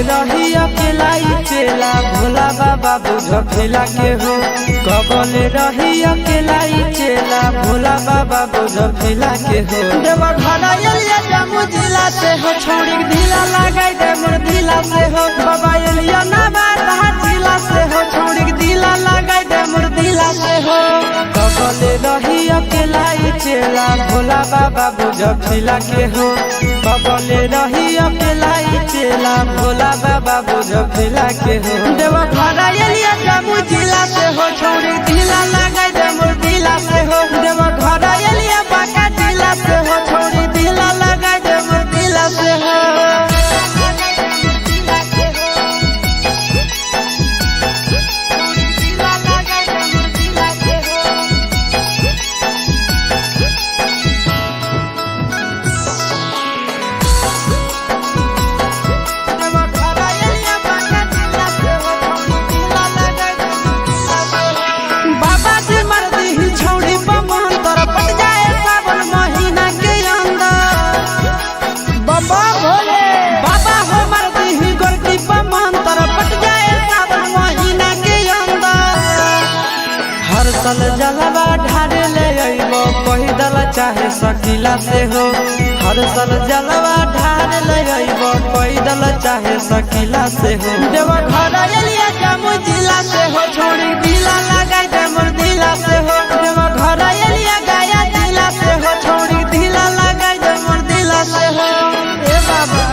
रही अकेला चेला भोला बाबा बुझ फिला के हो। कबले रही अकेला चेला भोला बाबा बुझ फिला के हो। देवा घरा एलिया जम्मू जिला से हो, छोड़ी ढीला लगाई दे मोर ढीला से हो। बाबा एलिया ना बात जिला से हो, छोड़ी ढीला लगाई दे मोर ढीला से हो। कबले रही अकेला चेला भोला बाबा बुझ फिला के हो। कबले रही अकेला चेला भोला बाबा बुझ फिला के हो। देवा घरा एलिया जम्मू जिला से हो, छोड़ी ढीला लगाई दे मोर ढीला से हो। देवा घरा एलिया बाका जिला से हो, छोड़ी ढीला लगाई दे मोर ढीला से हो। हर जलवा ढारे ले अइबो पैदल चाहे सकीला से हो। हर साल जलवा ढारे ले अइबो पैदल चाहे सकीला से हो। देवा घरा एलिया जम्मू जिला से हो, छोड़ी ढीला लगाई दे मोर ढीला से हो। देवा घरा एलिया गया जिला से हो, छोड़ी ढीला लगाई दे मोर ढीला से हो। ए बाबा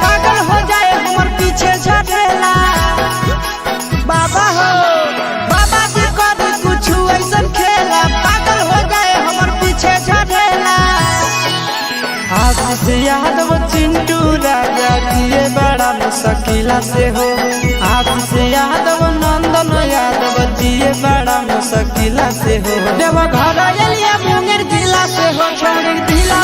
पागल हो जाए हमर पीछे झरेला। बाबा हो बाबा जी कभी कुछ ऐसन खेला, पागल हो जाए हमर पीछे झरेला। आशीष यादव चिंटू राजा दिए बड़ा मुश्किला से हो। आशीष यादव नंदन यादव दिए बड़ा मुश्किला से हो। देवा घरा एलिया मुंगेर जिला से हो, छोड़ी ढीला